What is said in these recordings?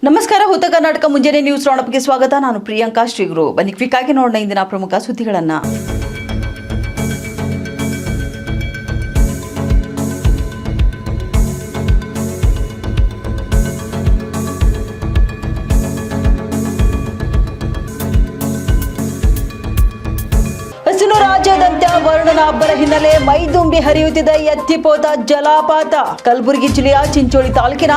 ನಮಸ್ಕಾರ, ಹೊತ್ತ ಕರ್ನಾಟಕ ಮುಂಜಾನೆ ನ್ಯೂಸ್ ರೌಂಡಪ್ಗೆ ಸ್ವಾಗತ. ನಾನು ಪ್ರಿಯಾಂಕಾ ಶ್ರೀಗುರು. ಬನ್ನಿ ಕ್ವಿಕ್ ಆಗಿ ನೋಡೋಣ ಇಂದಿನ ಪ್ರಮುಖ ಸುದ್ದಿಗಳನ್ನ. ರಾಜ್ಯಾದ್ಯಂತ ವರುಣನ ಅಬ್ಬರ ಹಿನ್ನೆಲೆ ಮೈದುಂಬಿ ಹರಿಯುತ್ತಿದ್ದ ಎತ್ತಿಪೋತ ಜಲಪಾತ. ಕಲಬುರಗಿ ಜಿಲ್ಲೆಯ ಚಿಂಚೋಳಿ ತಾಲೂಕಿನ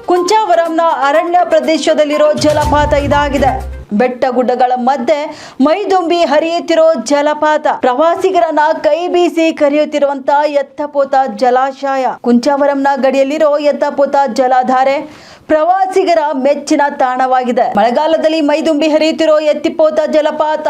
ಕುಂಚಾವರಂನ ಅರಣ್ಯ ಪ್ರದೇಶದಲ್ಲಿರೋ ಜಲಪಾತ ಇದಾಗಿದೆ. ಬೆಟ್ಟ ಗುಡ್ಡಗಳ ಮಧ್ಯೆ ಮೈದುಂಬಿ ಹರಿಯುತ್ತಿರೋ ಜಲಪಾತ ಪ್ರವಾಸಿಗರನ್ನ ಕೈ ಬೀಸಿ ಕರೆಯುತ್ತಿರುವಂತ ಎತ್ತಪೋತ ಜಲಾಶಯ. ಕುಂಚಾವರಂನ ಗಡಿಯಲ್ಲಿರೋ ಎತ್ತಪೋತ ಜಲಾಧಾರೆ ಪ್ರವಾಸಿಗರ ಮೆಚ್ಚಿನ ತಾಣವಾಗಿದೆ. ಮಳೆಗಾಲದಲ್ಲಿ ಮೈದುಂಬಿ ಹರಿಯುತ್ತಿರೋ ಎತ್ತಿಪೋತ ಜಲಪಾತ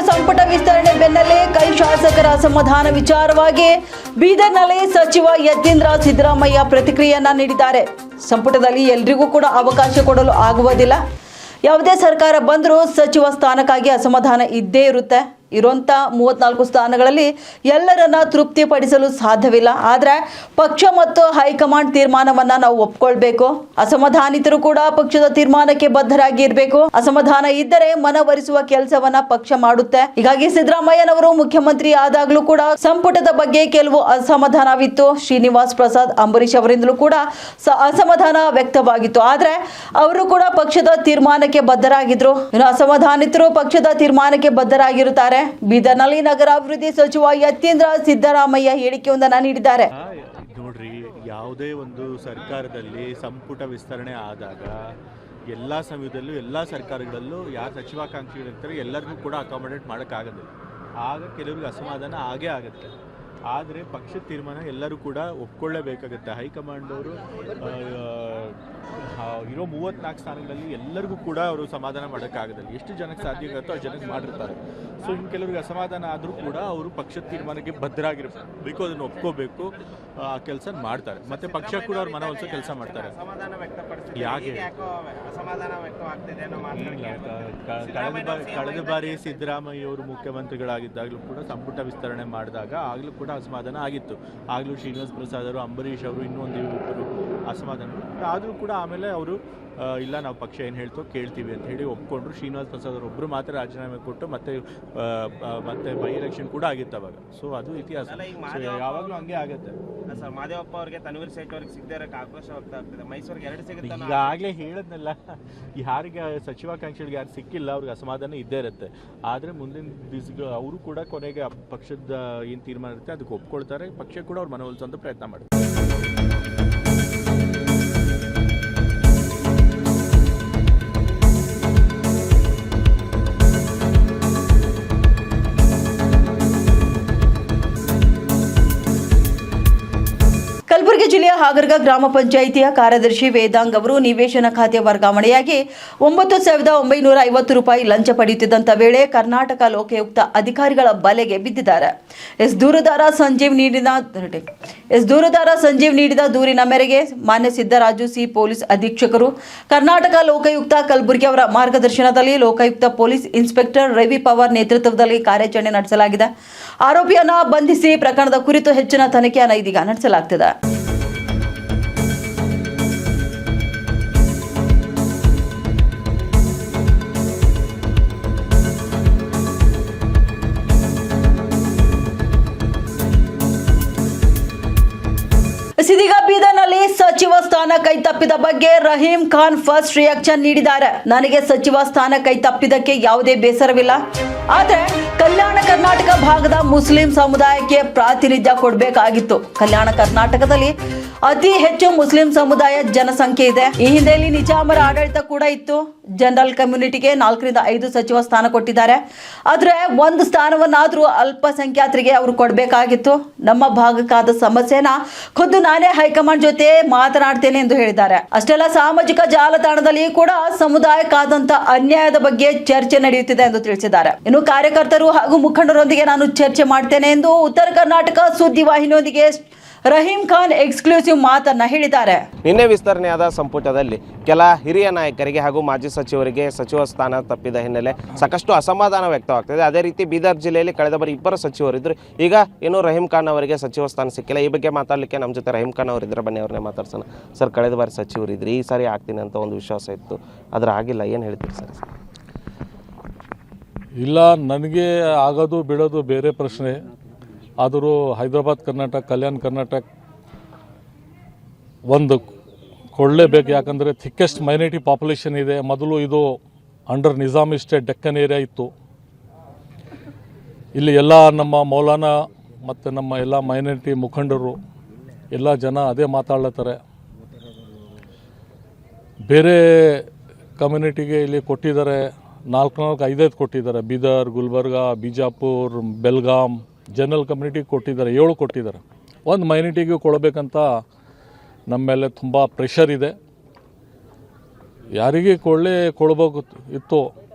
ಸಂಪುಟ ವಿಸ್ತರಣೆ ಬೆನ್ನಲ್ಲೇ ಕೈ ಶಾಸಕರ ಅಸಮಾಧಾನ ವಿಚಾರವಾಗಿ ಬೀದರ್ನಲ್ಲಿ ಸಚಿವ ಯತೀಂದ್ರ ಸಿದ್ದರಾಮಯ್ಯ ಪ್ರತಿಕ್ರಿಯೆಯನ್ನ ನೀಡಿದ್ದಾರೆ. ಸಂಪುಟದಲ್ಲಿ ಎಲ್ರಿಗೂ ಕೂಡ ಅವಕಾಶ ಕೊಡಲು ಆಗುವುದಿಲ್ಲ. ಯಾವುದೇ ಸರ್ಕಾರ ಬಂದರೂ ಸಚಿವ ಸ್ಥಾನಕ್ಕಾಗಿ ಅಸಮಾಧಾನ ಇದ್ದೇ ಇರುತ್ತೆ. ಇರುವಂಥ 34 ಸ್ಥಾನಗಳಲ್ಲಿ ಎಲ್ಲರನ್ನ ತೃಪ್ತಿಪಡಿಸಲು ಸಾಧ್ಯವಿಲ್ಲ. ಆದರೆ ಪಕ್ಷ ಮತ್ತು ಹೈಕಮಾಂಡ್ ತೀರ್ಮಾನವನ್ನ ನಾವು ಒಪ್ಕೊಳ್ಬೇಕು. ಅಸಮಾಧಾನಿತರು ಕೂಡ ಪಕ್ಷದ ತೀರ್ಮಾನಕ್ಕೆ ಬದ್ಧರಾಗಿ ಇರಬೇಕು. ಅಸಮಾಧಾನ ಇದ್ದರೆ ಮನವೊಲಿಸುವ ಕೆಲಸವನ್ನ ಪಕ್ಷ ಮಾಡುತ್ತೆ. ಹೀಗಾಗಿ ಸಿದ್ದರಾಮಯ್ಯನವರು ಮುಖ್ಯಮಂತ್ರಿ ಆದಾಗಲೂ ಕೂಡ ಸಂಪುಟದ ಬಗ್ಗೆ ಕೆಲವು ಅಸಮಾಧಾನವಿತ್ತು. ಶ್ರೀನಿವಾಸ್ ಪ್ರಸಾದ್, ಅಂಬರೀಶ್ ಅವರಿಂದಲೂ ಕೂಡ ಅಸಮಾಧಾನ ವ್ಯಕ್ತವಾಗಿತ್ತು. ಆದರೆ ಅವರು ಕೂಡ ಪಕ್ಷದ ತೀರ್ಮಾನಕ್ಕೆ ಬದ್ಧರಾಗಿದ್ರು. ಇನ್ನು ಅಸಮಾಧಾನಿತರು ಪಕ್ಷದ ತೀರ್ಮಾನಕ್ಕೆ ಬದ್ಧರಾಗಿರುತ್ತಾರೆ. ಬೀದರ್ನಲ್ಲಿ ನಗರಾಭಿವೃದ್ಧಿ ಸಚಿವ ಯತೀಂದ್ರ ಸಿದ್ದರಾಮಯ್ಯ ಹೇಳಿಕೆಯೊಂದನ್ನು ನೀಡಿದ್ದಾರೆ. ನೋಡ್ರಿ, ಯಾವುದೇ ಒಂದು ಸರ್ಕಾರದಲ್ಲಿ ಸಂಪುಟ ವಿಸ್ತರಣೆ ಆದಾಗ ಎಲ್ಲ ಸಮಯದಲ್ಲೂ ಎಲ್ಲ ಸರ್ಕಾರಗಳಲ್ಲೂ ಯಾರು ಸಚಿವಾಕಾಂಕ್ಷಿಗಳಿರ್ತಾರೆ ಎಲ್ಲರಿಗೂ ಕೂಡ ಅಕಾಮಡೇಟ್ ಮಾಡೋಕ್ಕಾಗೋದಿಲ್ಲ. ಆಗ ಕೆಲವರಿಗೆ ಅಸಮಾಧಾನ ಆಗೇ ಆಗುತ್ತೆ. ಆದರೆ ಪಕ್ಷದ ತೀರ್ಮಾನ ಎಲ್ಲರೂ ಕೂಡ ಒಪ್ಕೊಳ್ಳೇಬೇಕಾಗುತ್ತೆ. ಹೈಕಮಾಂಡ್ ಅವರು ಇರೋ 34 ಸ್ಥಾನಗಳಲ್ಲಿ ಎಲ್ಲರಿಗೂ ಕೂಡ ಅವರು ಸಮಾಧಾನ ಮಾಡೋಕ್ಕಾಗೋದಿಲ್ಲ. ಎಷ್ಟು ಜನಕ್ಕೆ ಸಾಧ್ಯ ಆಗುತ್ತೋ ಅಷ್ಟು ಜನಕ್ಕೆ ಮಾಡಿರ್ತಾರೆ. ಸೊ ಇನ್ನು ಕೆಲವರಿಗೆ ಅಸಮಾಧಾನ ಆದರೂ ಕೂಡ ಅವರು ಪಕ್ಷದ ತೀರ್ಮಾನಕ್ಕೆ ಬದ್ಧರಾಗಿರಬೇಕು, ಅದನ್ನು ಒಪ್ಕೋಬೇಕು, ಆ ಕೆಲಸ ಮಾಡ್ತಾರೆ. ಮತ್ತು ಪಕ್ಷ ಕೂಡ ಅವ್ರ ಮನವೊಲಿಸೋ ಕೆಲಸ ಮಾಡ್ತಾರೆ. ಯಾಕೆ ಕಳೆದ ಬಾರಿ ಸಿದ್ದರಾಮಯ್ಯ ಅವರು ಮುಖ್ಯಮಂತ್ರಿಗಳಾಗಿದ್ದಾಗಲೂ ಕೂಡ ಸಂಪುಟ ವಿಸ್ತರಣೆ ಮಾಡಿದಾಗ ಆಗಲೂ ಕೂಡ ಅಸಮಾಧಾನ ಆಗಿತ್ತು. ಆಗಲೂ ಶ್ರೀನಿವಾಸ್ ಪ್ರಸಾದ್ ಅವರು, ಅಂಬರೀಷ್ ಅವರು, ಇನ್ನೊಂದು ಇಬ್ಬರು ಅಸಮಾಧಾನ ಆದರೂ ಕೂಡ ಆಮೇಲೆ ಅವರು ಇಲ್ಲ ನಾವು ಪಕ್ಷ ಏನು ಹೇಳ್ತೋ ಕೇಳ್ತೀವಿ ಅಂತ ಹೇಳಿ ಒಪ್ಕೊಂಡ್ರು. ಶ್ರೀನಿವಾಸ್ ಪ್ರಸಾದ್ ಅವರು ಒಬ್ಬರು ಮಾತ್ರ ರಾಜೀನಾಮೆ ಕೊಟ್ಟು ಮತ್ತೆ ಬೈ ಎಲೆಕ್ಷನ್ ಕೂಡ ಆಗಿತ್ತು ಅವಾಗ. ಸೊ ಅದು ಇತಿಹಾಸ, ಯಾವಾಗಲೂ ಹಂಗೆ ಆಗುತ್ತೆ. ಸರ್, ಮಾದೇವಪ್ಪ ಅವರಿಗೆ ತನ್ವೀರ್ ಸೇಠ್ ಅವ್ರಿಗೆ ಸಿಗದೇ ಇರೋಕ್ಕೆ ಆಕ್ರೋಶ ವ್ಯಕ್ತ ಆಗ್ತದೆ. ಮೈಸೂರಿಗೆ 2 ಸಿಗುತ್ತೆ ಈಗಾಗಲೇ ಹೇಳಿದ್ನಲ್ಲ, ಯಾರಿಗೆ ಸಚಿವಾಕಾಂಕ್ಷಿಗಳಿಗೆ ಯಾರು ಸಿಕ್ಕಿಲ್ಲ ಅವ್ರಿಗೆ ಅಸಮಾಧಾನ ಇದ್ದೇ ಇರುತ್ತೆ. ಆದರೆ ಮುಂದಿನ ದಿವಸ ಅವರು ಕೂಡ ಕೊನೆಗೆ ಪಕ್ಷದ ಏನು ತೀರ್ಮಾನ ಇರುತ್ತೆ ಅದಕ್ಕೆ ಒಪ್ಕೊಳ್ತಾರೆ. ಪಕ್ಷ ಕೂಡ ಅವ್ರು ಮನವೊಲಿಸುವಂಥ ಪ್ರಯತ್ನ ಮಾಡ್ತಾರೆ. ಕಲಬುರಗಿ ಜಿಲ್ಲೆಯ ಹಾಗರ್ಗ ಗ್ರಾಮ ಪಂಚಾಯಿತಿಯ ಕಾರ್ಯದರ್ಶಿ ವೇದಾಂಗ್ ಅವರು ನಿವೇಶನ ಖಾತೆ ವರ್ಗಾವಣೆಯಾಗಿ 9,950 ರೂಪಾಯಿ ಲಂಚ ಪಡೆಯುತ್ತಿದ್ದಂಥ ವೇಳೆ ಕರ್ನಾಟಕ ಲೋಕಾಯುಕ್ತ ಅಧಿಕಾರಿಗಳ ಬಲೆಗೆ ಬಿದ್ದಿದ್ದಾರೆ. ಎಸ್ ದೂರುದಾರ ಸಂಜೀವ್ ನೀಡಿದ ದೂರಿನ ಮೇರೆಗೆ ಮಾನ್ಯ ಸಿದ್ದರಾಜು ಸಿ ಪೊಲೀಸ್ ಅಧೀಕ್ಷಕರು, ಕರ್ನಾಟಕ ಲೋಕಾಯುಕ್ತ ಕಲಬುರಗಿ ಅವರ ಮಾರ್ಗದರ್ಶನದಲ್ಲಿ ಲೋಕಾಯುಕ್ತ ಪೊಲೀಸ್ ಇನ್ಸ್ಪೆಕ್ಟರ್ ರವಿ ಪವಾರ್ ನೇತೃತ್ವದಲ್ಲಿ ಕಾರ್ಯಾಚರಣೆ ನಡೆಸಲಾಗಿದೆ. ಆರೋಪಿಯನ್ನ ಬಂಧಿಸಿ ಪ್ರಕರಣದ ಕುರಿತು ಹೆಚ್ಚಿನ ತನಿಖೆಯನ್ನು ಇದೀಗ ನಡೆಸಲಾಗುತ್ತಿದೆ. ಇದೀಗ ಬೀದರ್ನಲ್ಲಿ ಸಚಿವ ಸ್ಥಾನ ಕೈತಪ್ಪಿದ ಬಗ್ಗೆ ರಹೀಂ ಖಾನ್ ಫಸ್ಟ್ ರಿಯಾಕ್ಷನ್ ನೀಡಿದ್ದಾರೆ. ನನಗೆ ಸಚಿವ ಸ್ಥಾನ ಕೈತಪ್ಪಿದ್ದಕ್ಕೆ ಯಾವುದೇ ಬೇಸರವಿಲ್ಲ, ಆದರೆ ಕಲ್ಯಾಣ ಕರ್ನಾಟಕ ಭಾಗದ ಮುಸ್ಲಿಂ ಸಮುದಾಯಕ್ಕೆ ಪ್ರಾತಿನಿಧ್ಯ ಕೊಡಬೇಕಾಗಿತ್ತು. ಕಲ್ಯಾಣ ಕರ್ನಾಟಕದಲ್ಲಿ ಅತಿ ಹೆಚ್ಚು ಮುಸ್ಲಿಂ ಸಮುದಾಯ ಜನಸಂಖ್ಯೆ ಇದೆ. ಈ ಹಿಂದೆ ಇಲ್ಲಿ ನಿಜಾಮರ ಆಡಳಿತ ಕೂಡ ಇತ್ತು. ಜನರಲ್ ಕಮ್ಯುನಿಟಿಗೆ 4 ರಿಂದ 5 ಸಚಿವ ಸ್ಥಾನ ಕೊಟ್ಟಿದ್ದಾರೆ. ಆದರೆ 1 ಸ್ಥಾನವನ್ನಾದರೂ ಅಲ್ಪಸಂಖ್ಯಾತರಿಗೆ ಅವರು ಕೊಡಬೇಕಾಗಿತ್ತು. ನಮ್ಮ ಭಾಗಕ್ಕಾದ ಸಮಸ್ಯೆನ ಖುದ್ದು ನಾನೇ ಹೈಕಮಾಂಡ್ ಜೊತೆ ಮಾತನಾಡ್ತೇನೆ ಎಂದು ಹೇಳಿದ್ದಾರೆ. ಅಷ್ಟೆಲ್ಲ ಸಾಮಾಜಿಕ ಜಾಲತಾಣದಲ್ಲಿ ಕೂಡ ಸಮುದಾಯಕ್ಕಾದಂತ ಅನ್ಯಾಯದ ಬಗ್ಗೆ ಚರ್ಚೆ ನಡೆಯುತ್ತಿದೆ ಎಂದು ತಿಳಿಸಿದ್ದಾರೆ. ಇನ್ನು ಕಾರ್ಯಕರ್ತರು ಹಾಗೂ ಮುಖಂಡರೊಂದಿಗೆ ನಾನು ಚರ್ಚೆ ಮಾಡ್ತೇನೆ ಎಂದು ಉತ್ತರ ಕರ್ನಾಟಕ ಸುದ್ದಿವಾಹಿನಿಯೊಂದಿಗೆ ರಹೀಂ ಖಾನ್ ಎಕ್ಸ್ಕ್ಲೂಸಿವ್ ಮಾತನ್ನ ಹೇಳಿದ್ದಾರೆ. ನಿನ್ನೆ ವಿಸ್ತರಣೆಯಾದ ಸಂಪುಟದಲ್ಲಿ ಕೆಲ ಹಿರಿಯ ನಾಯಕರಿಗೆ ಹಾಗೂ ಮಾಜಿ ಸಚಿವರಿಗೆ ಸಚಿವ ಸ್ಥಾನ ತಪ್ಪಿದ ಹಿನ್ನೆಲೆ ಸಾಕಷ್ಟು ಅಸಮಾಧಾನ ವ್ಯಕ್ತವಾಗ್ತದೆ. ಅದೇ ರೀತಿ ಬೀದರ್ ಜಿಲ್ಲೆಯಲ್ಲಿ ಕಳೆದ ಬಾರಿ 2 ಸಚಿವರಿದ್ದರು. ಈಗ ಏನು ರಹೀಂ ಖಾನ್ ಅವರಿಗೆ ಸಚಿವ ಸ್ಥಾನ ಸಿಕ್ಕಿಲ್ಲ. ಈ ಬಗ್ಗೆ ಮಾತಾಡಲಿಕ್ಕೆ ನಮ್ಮ ಜೊತೆ ರಹೀಂ ಖಾನ್ ಅವರಿದ್ದರೆ, ಬನ್ನಿ ಅವ್ರನ್ನೇ ಮಾತಾಡ್ಸೋಣ. ಸರ್, ಕಳೆದ ಬಾರಿ ಸಚಿವರಿದ್ರಿ, ಈ ಸಾರಿ ಆಗ್ತೀನಿ ಅಂತ ಒಂದು ವಿಶ್ವಾಸ ಇತ್ತು, ಆದರೆ ಆಗಿಲ್ಲ, ಏನು ಹೇಳ್ತೀರಿ ಸರ್? ಇಲ್ಲ, ನನಗೆ ಆಗೋದು ಬಿಡೋದು ಬೇರೆ ಪ್ರಶ್ನೆ. ಆದರೂ ಹೈದರಾಬಾದ್ ಕರ್ನಾಟಕ, ಕಲ್ಯಾಣ ಕರ್ನಾಟಕ ಒಂದು ಕೊಡಲೇಬೇಕು. ಯಾಕಂದರೆ ಥಿಕ್ಕೆಸ್ಟ್ ಮೈನಾರಿಟಿ ಪಾಪ್ಯುಲೇಷನ್ ಇದೆ. ಮೊದಲು ಇದು under Nizam state Deccan area ಇತ್ತು. ಇಲ್ಲಿ ಎಲ್ಲ ನಮ್ಮ ಮೌಲಾನಾ ಮತ್ತು ನಮ್ಮ ಎಲ್ಲ ಮೈನಾರಿಟಿ ಮುಖಂಡರು ಎಲ್ಲ ಜನ ಅದೇ ಮಾತಾಡ್ಲತ್ತಾರೆ. ಬೇರೆ ಕಮ್ಯುನಿಟಿಗೆ ಇಲ್ಲಿ ಕೊಟ್ಟಿದ್ದಾರೆ, 4-5 ಕೊಟ್ಟಿದ್ದಾರೆ. ಬೀದರ್, ಗುಲ್ಬರ್ಗಾ, ಬಿಜಾಪುರ್, ಬೆಲ್ಗಾಮ್ ಜನರಲ್ ಕಮ್ಯುನಿಟಿಗೆ ಕೊಟ್ಟಿದ್ದಾರೆ, 7 ಕೊಟ್ಟಿದ್ದಾರೆ. ಒಂದು ಮೈನಾರಿಟಿಗೂ ಕೊಡಬೇಕಂತ ನಮ್ಮ ಮೇಲೆ ತುಂಬ ಪ್ರೆಷರ್ ಇದೆ. ಯಾರಿಗೆ ಕೊಡಬೇಕು ಇತ್ತು,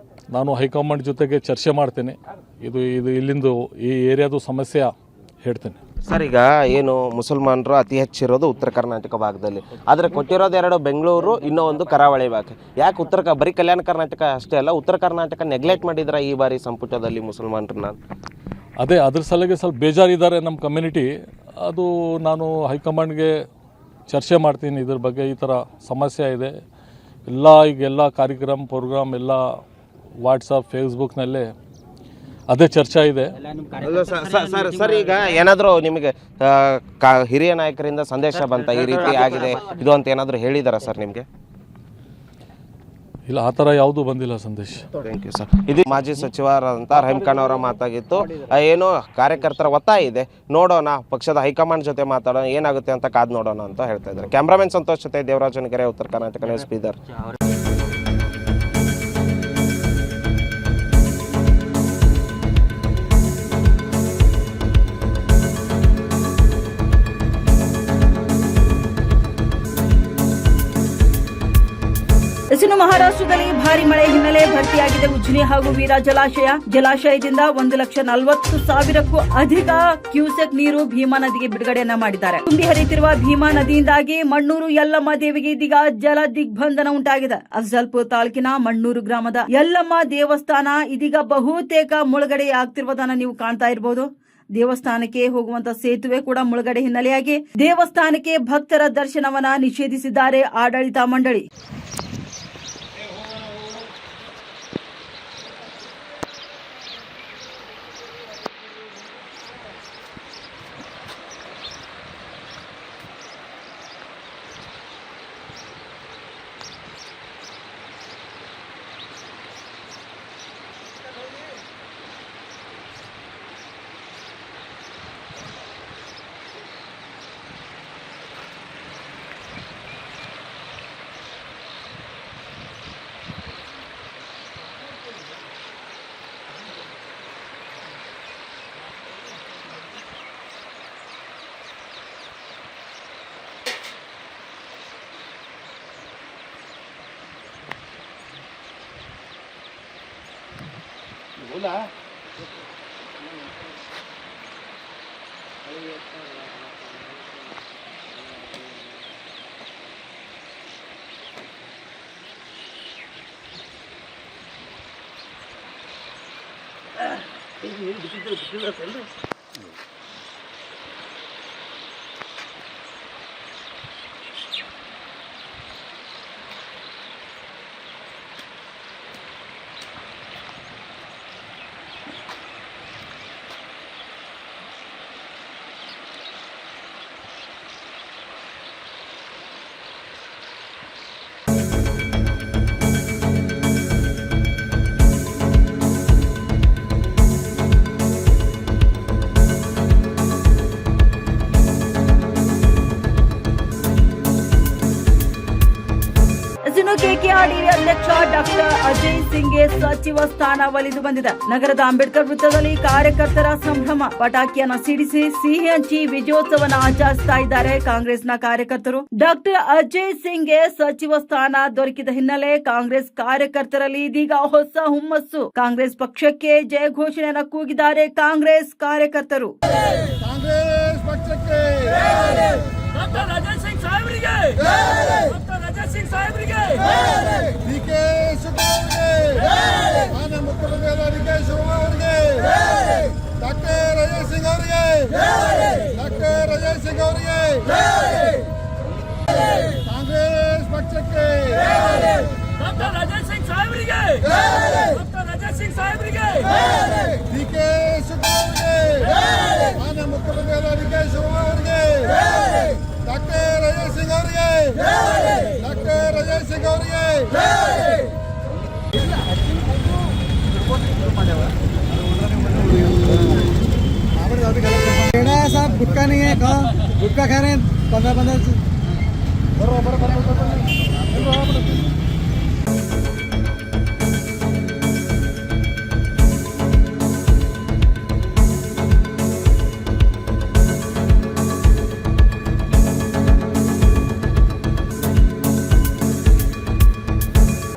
ನಾನು ಹೈಕಮಾಂಡ್ ಜೊತೆಗೆ ಚರ್ಚೆ ಮಾಡ್ತೇನೆ. ಇದು ಇಲ್ಲಿಂದು ಈ ಏರಿಯಾದು ಸಮಸ್ಯೆ ಹೇಳ್ತೇನೆ. ಸರ್, ಈಗ ಏನು ಮುಸಲ್ಮಾನರು ಅತಿ ಹೆಚ್ಚಿರೋದು ಉತ್ತರ ಕರ್ನಾಟಕ ಭಾಗದಲ್ಲಿ, ಆದರೆ ಕೊಟ್ಟಿರೋದು 2 ಬೆಂಗಳೂರು, ಇನ್ನೂ ಒಂದು ಕರಾವಳಿ ಭಾಗ. ಯಾಕೆ ಬರೀ ಕಲ್ಯಾಣ ಕರ್ನಾಟಕ ಅಷ್ಟೇ ಅಲ್ಲ, ಉತ್ತರ ಕರ್ನಾಟಕ ನೆಗ್ಲೆಕ್ಟ್ ಮಾಡಿದ್ರೆ ಈ ಬಾರಿ ಸಂಪುಟದಲ್ಲಿ ಮುಸಲ್ಮಾನರನ್ನ? ಅದ್ರ ಸಲುವಾಗಿ ಸ್ವಲ್ಪ ಬೇಜಾರಿದ್ದಾರೆ ನಮ್ಮ ಕಮ್ಯುನಿಟಿ. ಅದು ನಾನು ಹೈಕಮಾಂಡ್ಗೆ ಚರ್ಚೆ ಮಾಡ್ತೀನಿ ಇದ್ರ ಬಗ್ಗೆ. ಈ ಥರ ಸಮಸ್ಯೆ ಇದೆ. ಈಗೆಲ್ಲ ಕಾರ್ಯಕ್ರಮ ಪ್ರೋಗ್ರಾಮ್ ಎಲ್ಲ ವಾಟ್ಸಪ್, ಫೇಸ್ಬುಕ್ನಲ್ಲೇ ಅದೇ ಚರ್ಚೆ ಇದೆ. ಸರ್, ಈಗ ಏನಾದರೂ ನಿಮಗೆ ಹಿರಿಯ ನಾಯಕರಿಂದ ಸಂದೇಶ ಬಂತ ಈ ರೀತಿ ಆಗಿದೆ ಇದು ಅಂತ ಏನಾದರೂ ಹೇಳಿದಾರಾ ಸರ್ ನಿಮಗೆ? ಇಲ್ಲ, ಆ ಥರ ಯಾವುದೂ ಬಂದಿಲ್ಲ ಸಂದೇಶ. Thank you sir. ಇದು ಮಾಜಿ ಸಚಿವರಾದಂಥ ರಹೀಂ ಖಾನ್ ಅವರ ಮಾತಾಗಿತ್ತು. ಏನೋ ಕಾರ್ಯಕರ್ತರ ಒತ್ತಾಯ ಇದೆ, ನೋಡೋಣ, ಪಕ್ಷದ ಹೈಕಮಾಂಡ್ ಜೊತೆ ಮಾತಾಡೋಣ, ಏನಾಗುತ್ತೆ ಅಂತ ಕಾದು ನೋಡೋಣ ಅಂತ ಹೇಳ್ತಾ ಇದ್ದಾರೆ. ಕ್ಯಾಮ್ರಾಮನ್ ಸಂತೋಷ್ ಜೊತೆ ದೇವರಾಜನಗೆರೆ, ಉತ್ತರ ಕರ್ನಾಟಕ ನ್ಯೂಸ್, ಬೀದರ್. ಮಹಾರಾಷ್ಟ್ರದಲ್ಲಿ ಭಾರಿ ಮಳೆ ಹಿನ್ನೆಲೆ ಭರ್ತಿಯಾಗಿದೆ ಉಜ್ನಿ ಹಾಗೂ ವೀರಾ ಜಲಾಶಯದಿಂದ 1,40,000ಕ್ಕೂ ಅಧಿಕ ಕ್ಯೂಸೆಕ್ ನೀರು ಭೀಮಾ ನದಿಗೆ ಬಿಡುಗಡೆಯನ್ನ ಮಾಡಿದ್ದಾರೆ. ತುಂಬಿ ಹರಿಯುತ್ತಿರುವ ಭೀಮಾ ನದಿಯಿಂದಾಗಿ ಮಣ್ಣೂರು ಯಲ್ಲಮ್ಮ ದೇವಿಗೆ ಇದೀಗ ಜಲ ದಿಗ್ಬಂಧನ ಉಂಟಾಗಿದೆ. ಅಫಜಲ್ಪುರ್ ತಾಲೂಕಿನ ಮಣ್ಣೂರು ಗ್ರಾಮದ ಯಲ್ಲಮ್ಮ ದೇವಸ್ಥಾನ ಇದೀಗ ಬಹುತೇಕ ಮುಳುಗಡೆಯಾಗ್ತಿರುವುದನ್ನ ನೀವು ಕಾಣ್ತಾ ಇರಬಹುದು. ದೇವಸ್ಥಾನಕ್ಕೆ ಹೋಗುವಂತ ಸೇತುವೆ ಕೂಡ ಮುಳುಗಡೆ ಹಿನ್ನೆಲೆಯಾಗಿ ದೇವಸ್ಥಾನಕ್ಕೆ ಭಕ್ತರ ದರ್ಶನವನ್ನ ನಿಷೇಧಿಸಿದ್ದಾರೆ ಆಡಳಿತ ಮಂಡಳಿ. ಕೆಕೆಆರ್ಡಿಎ ಅಧ್ಯಕ್ಷ ಡಾಕ್ಟರ್ ಅಜಯ್ ಸಿಂಗ್ಗೆ ಸಚಿವ ಸ್ಥಾನ ಒಲಿದು ಬಂದಿದೆ. ನಗರದ ಅಂಬೇಡ್ಕರ್ ವೃತ್ತದಲ್ಲಿ ಕಾರ್ಯಕರ್ತರ ಸಂಭ್ರಮ. ಪಟಾಕಿಯನ್ನ ಸಿಡಿಸಿ ಸಿಹಿ ಹಂಚಿ ವಿಜಯೋತ್ಸವನ ಆಚರಿಸ್ತಾ ಇದ್ದಾರೆ ಕಾಂಗ್ರೆಸ್ನ ಕಾರ್ಯಕರ್ತರು. ಡಾಕ್ಟರ್ ಅಜಯ್ ಸಿಂಗ್ಗೆ ಸಚಿವ ಸ್ಥಾನ ದೊರಕಿದ ಹಿನ್ನೆಲೆ ಕಾಂಗ್ರೆಸ್ ಕಾರ್ಯಕರ್ತರಲ್ಲಿ ಇದೀಗ ಹೊಸ ಹುಮ್ಮಸ್ಸು. ಕಾಂಗ್ರೆಸ್ ಪಕ್ಷಕ್ಕೆ ಜಯ ಘೋಷಣೆಯನ್ನು ಕೂಗಿದ್ದಾರೆ ಕಾಂಗ್ರೆಸ್ ಕಾರ್ಯಕರ್ತರು. ಕಾಂಗ್ರೆಸ್ ಪಕ್ಷಕ್ಕೆ ಡಾಕ್ಟರ್ ಅಜಯ್ ಸಿಂಗ್ ಸಾಹೇಬರಿಗೆ ಡಾಕ್ಟರ್ ಅಜಯ್ ಸಿಂಗ್ ಸಾಹೇಬರಿಗೆ ಡಿಕೆ ಶಿವಕುಮಾರ್ಗೆ ಮಾನ್ಯ ಮುಖ್ಯಮಂತ್ರಿಯಾದ ಡಿಕೆ ಶಿವಕುಮಾರ್ ಅವರಿಗೆ ಡಾಕ್ಟರ್ ಅಜಯ್ ಸಿಂಗ್ ಅವರಿಗೆ ಡಾಕ್ಟರ್ ಅಜಯ್ ಸಿಂಗ್ ಅವರಿಗೆ ಕಾಂಗ್ರೆಸ್ ಪಕ್ಷಕ್ಕೆ ಡಾಕ್ಟರ್ ಅಜಯ್ ಸಿಂಗ್ ಸಾಹೇಬರಿಗೆ ಡಾಕ್ಟರ್ ಅಜಯ್ ಸಿಂಗ್ ಸಾಹೇಬರಿಗೆ ಡಿಕೆ ಶಿವಕುಮಾರ್ಗೆ ಮಾನ್ಯ ಮುಖ್ಯಮಂತ್ರಿಯಾದ ಡಿಕೆ ಶಿವಕುಮಾರ್ ಅವರಿಗೆ ಡಾಕ್ಟರ್ ಅಜಯ್ ಸಿಂಗ್ ಅವರಿಗೆ ಡಾಕ್ಟರ್ ಅಜಯ್ ಸಿಂಗ್ ಅವರಿಗೆ साहब गुटखा नहीं है, कहाँ गुटखा खा रहे हैं 15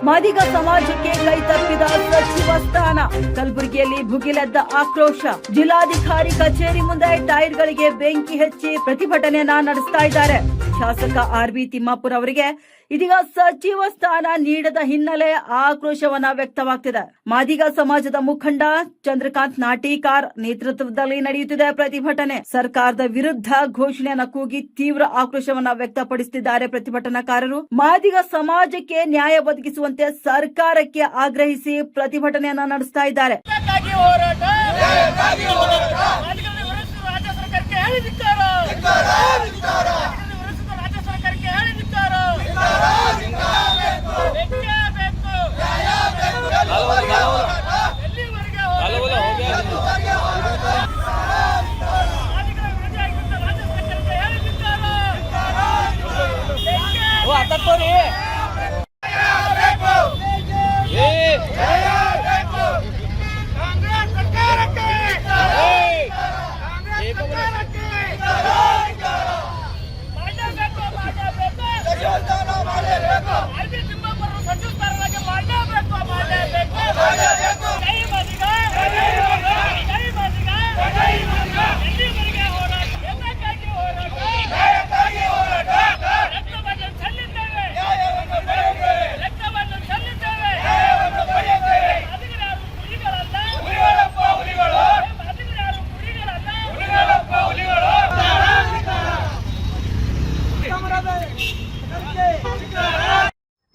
ಮಾದಿಗ ಸಮಾಜಕ್ಕೆ ಕೈ ತಪ್ಪಿದ ಸಚಿವ ಸ್ಥಾನ. ಕಲಬುರಗಿಯಲ್ಲಿ ಭುಗಿಲೆದ್ದ ಆಕ್ರೋಶ. ಜಿಲ್ಲಾಧಿಕಾರಿ ಕಚೇರಿ ಮುಂದೆ ಟೈರ್ಗಳಿಗೆ ಬೆಂಕಿ ಹಚ್ಚಿ ಪ್ರತಿಭಟನೆಯನ್ನ ನಡೆಸ್ತಾ ಇದ್ದಾರೆ. ಶಾಸಕ ಆರ್.ಬಿ. ತಿಮ್ಮಾಪುರ್ ಅವರಿಗೆ ಇದೀಗ ಸಚಿವ ಸ್ಥಾನ ನೀಡದ ಹಿನ್ನೆಲೆ ಆಕ್ರೋಶವನ್ನ ವ್ಯಕ್ತವಾಗ್ತಿದೆ. ಮಾದಿಗ ಸಮಾಜದ ಮುಖಂಡ ಚಂದ್ರಕಾಂತ್ ನಾಟಿಕಾರ್ ನೇತೃತ್ವದಲ್ಲಿ ನಡೆಯುತ್ತಿದೆ ಪ್ರತಿಭಟನೆ. ಸರ್ಕಾರದ ವಿರುದ್ಧ ಘೋಷಣೆಯನ್ನ ಕೂಗಿ ತೀವ್ರ ಆಕ್ರೋಶವನ್ನ ವ್ಯಕ್ತಪಡಿಸುತ್ತಿದ್ದಾರೆ ಪ್ರತಿಭಟನಾಕಾರರು. ಮಾದಿಗ ಸಮಾಜಕ್ಕೆ ನ್ಯಾಯ ಒದಗಿಸುವಂತೆ ಸರ್ಕಾರಕ್ಕೆ ಆಗ್ರಹಿಸಿ ಪ್ರತಿಭಟನೆಯನ್ನ ನಡೆಸ್ತಾ ಇದ್ದಾರೆ.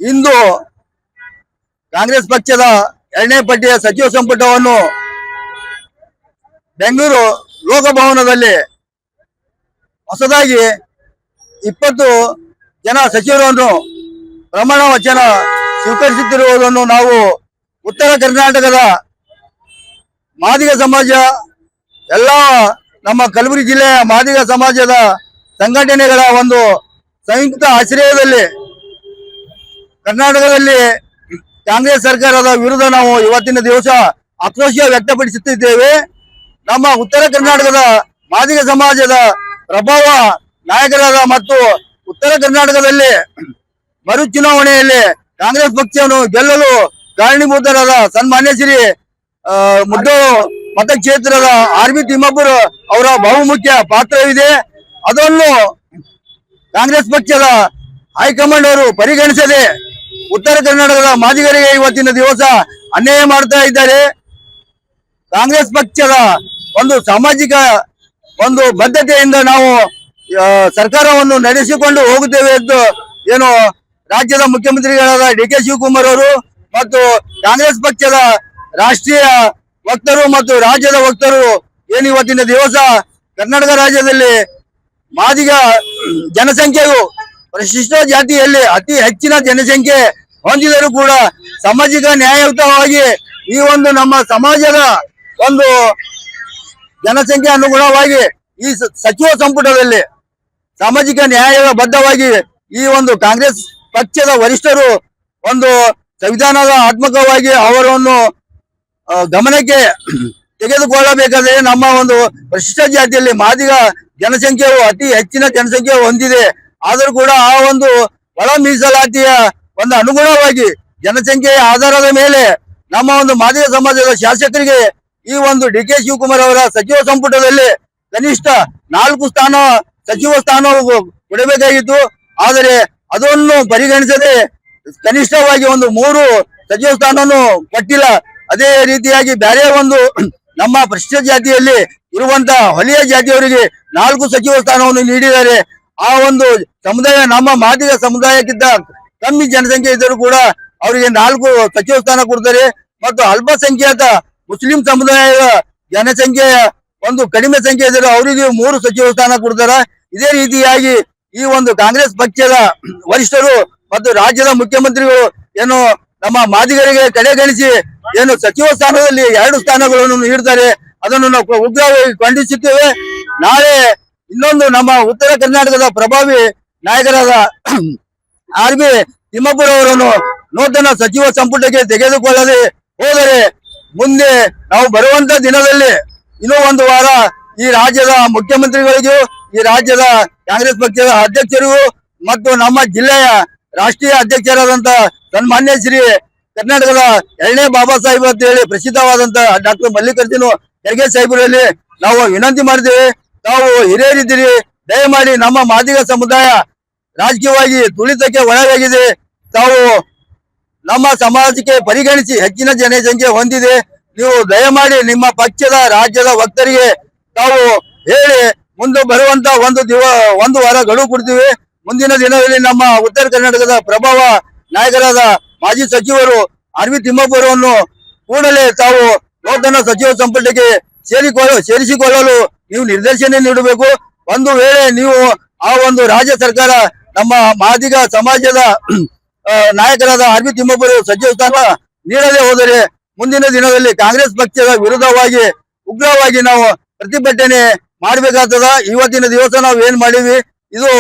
ಇಂದು ಕಾಂಗ್ರೆಸ್ ಪಕ್ಷದ 2ನೇ ಪಟ್ಟಿಯ ಸಚಿವ ಸಂಪುಟವನ್ನು ಬೆಂಗಳೂರು ಲೋಕಭವನದಲ್ಲಿ ಹೊಸದಾಗಿ 20 ಜನ ಸಚಿವರನ್ನು ಪ್ರಮಾಣ ವಚನ ಸ್ವೀಕರಿಸುತ್ತಿರುವುದನ್ನು ನಾವು ಉತ್ತರ ಕರ್ನಾಟಕದ ಮಾದಿಗ ಸಮಾಜ, ಎಲ್ಲ ನಮ್ಮ ಕಲಬುರಗಿ ಜಿಲ್ಲೆಯ ಮಾದಿಗ ಸಮಾಜದ ಸಂಘಟನೆಗಳ ಒಂದು ಸಂಯುಕ್ತ ಆಶ್ರಯದಲ್ಲಿ ಕರ್ನಾಟಕದಲ್ಲಿ ಕಾಂಗ್ರೆಸ್ ಸರ್ಕಾರದ ವಿರುದ್ಧ ನಾವು ಇವತ್ತಿನ ದಿವಸ ಆಕ್ರೋಶ ವ್ಯಕ್ತಪಡಿಸುತ್ತಿದ್ದೇವೆ. ನಮ್ಮ ಉತ್ತರ ಕರ್ನಾಟಕದ ಮಾದಿಗ ಸಮಾಜದ ಪ್ರಭಾವ ನಾಯಕರಾದ ಮತ್ತು ಉತ್ತರ ಕರ್ನಾಟಕದಲ್ಲಿ ಮರು ಚುನಾವಣೆಯಲ್ಲಿ ಕಾಂಗ್ರೆಸ್ ಪಕ್ಷವನ್ನು ಗೆಲ್ಲಲು ಕಾರಣೀಭೂತರಾದ ಸನ್ಮಾನ್ಯ ಶ್ರೀ ಮುಡ್ಡೋ ಮತಕ್ಷೇತ್ರದ ಆರ್.ಬಿ. ತಿಮ್ಮಾಪುರ್ ಅವರ ಬಹುಮುಖ್ಯ ಪಾತ್ರವಿದೆ. ಅದನ್ನು ಕಾಂಗ್ರೆಸ್ ಪಕ್ಷದ ಹೈಕಮಾಂಡ್ ಅವರು ಪರಿಗಣಿಸದೆ ಉತ್ತರ ಕರ್ನಾಟಕದ ಮಾದಿಗರಿಗೆ ಇವತ್ತಿನ ದಿವಸ ಅನ್ಯಾಯ ಮಾಡ್ತಾ ಇದ್ದಾರೆ. ಕಾಂಗ್ರೆಸ್ ಪಕ್ಷದ ಒಂದು ಸಾಮಾಜಿಕ ಒಂದು ಬದ್ಧತೆಯಿಂದ ನಾವು ಸರ್ಕಾರವನ್ನು ನಡೆಸಿಕೊಂಡು ಹೋಗುತ್ತೇವೆ ಎಂದು ಏನು ರಾಜ್ಯದ ಮುಖ್ಯಮಂತ್ರಿಗಳಾದ ಡಿ.ಕೆ. ಶಿವಕುಮಾರ್ ಅವರು ಮತ್ತು ಕಾಂಗ್ರೆಸ್ ಪಕ್ಷದ ರಾಷ್ಟ್ರೀಯ ವಕ್ತರು ಮತ್ತು ರಾಜ್ಯದ ವಕ್ತರು ಏನು ಇವತ್ತಿನ ದಿವಸ ಕರ್ನಾಟಕ ರಾಜ್ಯದಲ್ಲಿ ಮಾದಿಗ ಜನಸಂಖ್ಯೆಯು ಪರಿಶಿಷ್ಟ ಜಾತಿಯಲ್ಲಿ ಅತಿ ಹೆಚ್ಚಿನ ಜನಸಂಖ್ಯೆ ಹೊಂದಿದರೂ ಕೂಡ ಸಾಮಾಜಿಕ ನ್ಯಾಯಯುತವಾಗಿ ಈ ಒಂದು ನಮ್ಮ ಸಮಾಜದ ಒಂದು ಜನಸಂಖ್ಯೆ ಅನುಗುಣವಾಗಿ ಈ ಸಚಿವ ಸಂಪುಟದಲ್ಲಿ ಸಾಮಾಜಿಕ ನ್ಯಾಯದ ಬದ್ಧವಾಗಿ ಈ ಒಂದು ಕಾಂಗ್ರೆಸ್ ಪಕ್ಷದ ವರಿಷ್ಠರು ಒಂದು ಸಂವಿಧಾನದ ಆತ್ಮಕವಾಗಿ ಅವರನ್ನು ಗಮನಕ್ಕೆ ತೆಗೆದುಕೊಳ್ಳಬೇಕಾದರೆ ನಮ್ಮ ಒಂದು ಪರಿಶಿಷ್ಟ ಜಾತಿಯಲ್ಲಿ ಮಾದಿಗ ಜನಸಂಖ್ಯೆಯು ಅತಿ ಹೆಚ್ಚಿನ ಜನಸಂಖ್ಯೆ ಹೊಂದಿದೆ. ಆದರೂ ಕೂಡ ಆ ಒಂದು ಒಳ ಮೀಸಲಾತಿಯ ಒಂದು ಅನುಗುಣವಾಗಿ ಜನಸಂಖ್ಯೆಯ ಆಧಾರದ ಮೇಲೆ ನಮ್ಮ ಒಂದು ಮಾದಿಗ ಸಮಾಜದ ಶಾಸಕರಿಗೆ ಈ ಒಂದು ಡಿ.ಕೆ. ಶಿವಕುಮಾರ್ ಅವರ ಸಚಿವ ಸಂಪುಟದಲ್ಲಿ ಕನಿಷ್ಠ 4 ಸ್ಥಾನ ಸಚಿವ ಸ್ಥಾನ ಕೊಡಬೇಕಾಗಿತ್ತು. ಆದರೆ ಅದನ್ನು ಪರಿಗಣಿಸದೆ ಕನಿಷ್ಠವಾಗಿ ಒಂದು 3 ಸಚಿವ ಸ್ಥಾನವನ್ನು ಕೊಟ್ಟಿಲ್ಲ. ಅದೇ ರೀತಿಯಾಗಿ ಬೇರೆ ಒಂದು ನಮ್ಮ ಪರಿಶಿಷ್ಟ ಜಾತಿಯಲ್ಲಿ ಇರುವಂತ ಹೊಲಿಯ ಜಾತಿಯವರಿಗೆ 4 ಸಚಿವ ಸ್ಥಾನವನ್ನು ನೀಡಿದ್ದಾರೆ. ಆ ಒಂದು ಸಮುದಾಯ ನಮ್ಮ ಮಾದಿಗ ಸಮುದಾಯಕ್ಕಿಂತ ಕಮ್ಮಿ ಜನಸಂಖ್ಯೆ ಇದ್ದರೂ ಕೂಡ ಅವರಿಗೆ 4 ಸಚಿವ ಸ್ಥಾನ ಕೊಡ್ತಾರೆ. ಮತ್ತು ಅಲ್ಪಸಂಖ್ಯಾತ ಮುಸ್ಲಿಂ ಸಮುದಾಯದ ಜನಸಂಖ್ಯೆಯ ಒಂದು ಕಡಿಮೆ ಸಂಖ್ಯೆ ಇದ್ದರೆ ಅವರಿಗೆ 3 ಸಚಿವ ಸ್ಥಾನ ಕೊಡ್ತಾರೆ. ಇದೇ ರೀತಿಯಾಗಿ ಈ ಒಂದು ಕಾಂಗ್ರೆಸ್ ಪಕ್ಷದ ವರಿಷ್ಠರು ಮತ್ತು ರಾಜ್ಯದ ಮುಖ್ಯಮಂತ್ರಿಗಳು ಏನು ನಮ್ಮ ಮಾದಿಗರಿಗೆ ಕಡೆಗಣಿಸಿ ಏನು ಸಚಿವ ಸ್ಥಾನದಲ್ಲಿ 2 ಸ್ಥಾನಗಳನ್ನು ನೀಡ್ತಾರೆ. ಅದನ್ನು ನಾವು ಉಗ್ರವಾಗಿ ಖಂಡಿಸುತ್ತೇವೆ. ನಾಳೆ ಇನ್ನೊಂದು ನಮ್ಮ ಉತ್ತರ ಕರ್ನಾಟಕದ ಪ್ರಭಾವಿ ನಾಯಕರಾದ ಆರ್.ಬಿ. ತಿಮ್ಮಾಪುರ್ ಅವರನ್ನು ನೂತನ ಸಚಿವ ಸಂಪುಟಕ್ಕೆ ತೆಗೆದುಕೊಳ್ಳದೆ ಹೋದರೆ ಮುಂದೆ ನಾವು ಬರುವಂತ ದಿನದಲ್ಲಿ ಇನ್ನೂ 1 ವಾರ ಈ ರಾಜ್ಯದ ಮುಖ್ಯಮಂತ್ರಿಗಳಿಗೂ ಈ ರಾಜ್ಯದ ಕಾಂಗ್ರೆಸ್ ಪಕ್ಷದ ಅಧ್ಯಕ್ಷರಿಗೂ ಮತ್ತು ನಮ್ಮ ಜಿಲ್ಲೆಯ ರಾಷ್ಟ್ರೀಯ ಅಧ್ಯಕ್ಷರಾದಂತ ಸನ್ಮಾನ್ಯ ಶ್ರೀ ಕರ್ನಾಟಕದ 2ನೇ ಬಾಬಾ ಸಾಹೇಬ್ ಅಂತ ಹೇಳಿ ಪ್ರಸಿದ್ಧವಾದಂತ ಡಾಕ್ಟರ್ ಮಲ್ಲಿಕಾರ್ಜುನ ಖರ್ಗೆ ಸಾಹೇಬರಲ್ಲಿ ನಾವು ವಿನಂತಿ ಮಾಡಿದ್ದೇವೆ. ತಾವು ಹಿರಿಯರಿದ್ದೀರಿ, ದಯಮಾಡಿ ನಮ್ಮ ಮಾದಿಗ ಸಮುದಾಯ ರಾಜಕೀಯವಾಗಿ ತುಳಿತಕ್ಕೆ ಒಳಗಾಗಿದೆ. ತಾವು ನಮ್ಮ ಸಮಾಜಕ್ಕೆ ಪರಿಗಣಿಸಿ ಹೆಚ್ಚಿನ ಜನಸಂಖ್ಯೆ ಹೊಂದಿದೆ. ನೀವು ದಯಮಾಡಿ ನಿಮ್ಮ ಪಕ್ಷದ ರಾಜ್ಯದ ವಕ್ತರಿಗೆ ತಾವು ಹೇಳಿ ಮುಂದೆ ಬರುವಂತ 1 ವಾರ ಗಡುವು ಕೊಡ್ತೀವಿ. ಮುಂದಿನ ದಿನದಲ್ಲಿ ನಮ್ಮ ಉತ್ತರ ಕರ್ನಾಟಕದ ಪ್ರಭಾವ ನಾಯಕರಾದ ಮಾಜಿ ಸಚಿವರು ಆರ್.ಬಿ. ತಿಮ್ಮಾಪುರ್ ಅವರನ್ನು ಕೂಡಲೇ ತಾವು ನೂತನ ಸಚಿವ ಸಂಪುಟಕ್ಕೆ ಸೇರಿಸಿಕೊಳ್ಳಲು ನೀವು ನಿರ್ದೇಶನ ನೀಡಬೇಕು. ಒಂದು ವೇಳೆ ನೀವು ಆ ಒಂದು ರಾಜ್ಯ ಸರ್ಕಾರ ನಮ್ಮ ಮಾದಿಗ ಸಮಾಜದ ನಾಯಕರಾದ ಆರ್.ಬಿ. ತಿಮ್ಮಾಪುರ್ ಸಚಿವ ಸ್ಥಾನ ನೀಡದೆ ಹೋದರೆ ಮುಂದಿನ ದಿನದಲ್ಲಿ ಕಾಂಗ್ರೆಸ್ ಪಕ್ಷದ ವಿರುದ್ಧವಾಗಿ ಉಗ್ರವಾಗಿ ನಾವು ಪ್ರತಿಭಟನೆ ಮಾಡಬೇಕಾಗ್ತದ. ಇವತ್ತಿನ ದಿವಸ ನಾವು ಏನ್ ಮಾಡಿವಿ ಇದು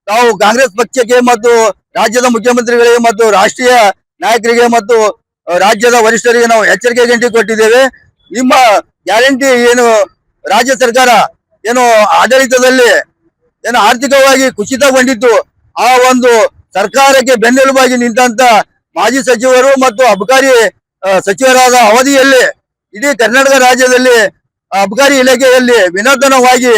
ನಾವು ಕಾಂಗ್ರೆಸ್ ಪಕ್ಷಕ್ಕೆ ಮತ್ತು ರಾಜ್ಯದ ಮುಖ್ಯಮಂತ್ರಿಗಳಿಗೆ ಮತ್ತು ರಾಷ್ಟ್ರೀಯ ನಾಯಕರಿಗೆ ಮತ್ತು ರಾಜ್ಯದ ವರಿಷ್ಠರಿಗೆ ನಾವು ಎಚ್ಚರಿಕೆ ಗಂಟೆ ಕೊಟ್ಟಿದ್ದೇವೆ. ನಿಮ್ಮ ಗ್ಯಾರಂಟಿ ಏನು ರಾಜ್ಯ ಸರ್ಕಾರ ಏನು ಆಡಳಿತದಲ್ಲಿ ಏನು ಆರ್ಥಿಕವಾಗಿ ಕುಸಿತಗೊಂಡಿತ್ತು, ಆ ಒಂದು ಸರ್ಕಾರಕ್ಕೆ ಬೆನ್ನೆಲುಬಾಗಿ ನಿಂತ ಮಾಜಿ ಸಚಿವರು ಮತ್ತು ಅಬಕಾರಿ ಸಚಿವರಾದ ಅವಧಿಯಲ್ಲಿ ಇಡೀ ಕರ್ನಾಟಕ ರಾಜ್ಯದಲ್ಲಿ ಅಬಕಾರಿ ಇಲಾಖೆಯಲ್ಲಿ ವಿನೂತನವಾಗಿ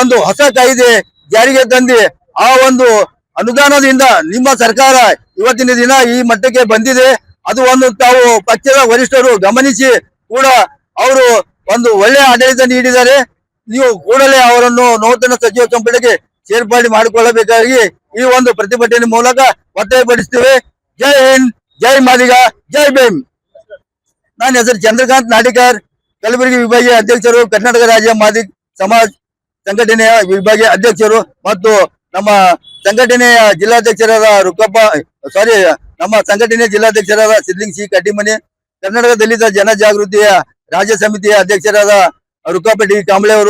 ಒಂದು ಹೊಸ ಕಾಯ್ದೆ ಜಾರಿಗೆ ತಂದು ಆ ಒಂದು ಅನುದಾನದಿಂದ ನಿಮ್ಮ ಸರ್ಕಾರ ಇವತ್ತಿನ ದಿನ ಈ ಮಟ್ಟಕ್ಕೆ ಬಂದಿದೆ. ಅದು ಒಂದು ತಾವು ಪಕ್ಷದ ವರಿಷ್ಠರು ಗಮನಿಸಿ ಕೂಡ ಅವರು ಒಂದು ಒಳ್ಳೆಯ ಆಡಳಿತ ನೀಡಿದ್ದಾರೆ. ನೀವು ಕೂಡಲೇ ಅವರನ್ನು ನೂತನ ಸಚಿವ ಸಂಪುಟಕ್ಕೆ ಸೇರ್ಪಡೆ ಮಾಡಿಕೊಳ್ಳಬೇಕಾಗಿ ಈ ಒಂದು ಪ್ರತಿಭಟನೆ ಮೂಲಕ ಒತ್ತಾಯಪಡಿಸುತ್ತೇವೆ. ಜೈ ಹಿಂದ್, ಜೈ ಮಾದಿಗ, ಜೈ ಭೀಮ್. ನನ್ನ ಹೆಸರು ಚಂದ್ರಕಾಂತ್ ನಾಡಿಕರ್, ಕಲಬುರಗಿ ವಿಭಾಗೀಯ ಅಧ್ಯಕ್ಷರು, ಕರ್ನಾಟಕ ರಾಜ್ಯ ಮಾದಿಗ ಸಮಾಜ್ ಸಂಘಟನೆಯ ವಿಭಾಗೀಯ ಅಧ್ಯಕ್ಷರು ಮತ್ತು ನಮ್ಮ ಸಂಘಟನೆಯ ಜಿಲ್ಲಾಧ್ಯಕ್ಷರಾದ ನಮ್ಮ ಸಂಘಟನೆಯ ಜಿಲ್ಲಾಧ್ಯಕ್ಷರಾದ ಸಿದ್ಲಿಂಗ್ ಸಿ ಕಟ್ಟಿಮನಿ, ಕರ್ನಾಟಕ ದಲಿತ ಜನಜಾಗೃತಿಯ ರಾಜ್ಯ ಸಮಿತಿಯ ಅಧ್ಯಕ್ಷರಾದ ರುಕ್ಕಾಪಟ್ಟಿ ಕಾಂಬ್ಳೆ ಅವರು.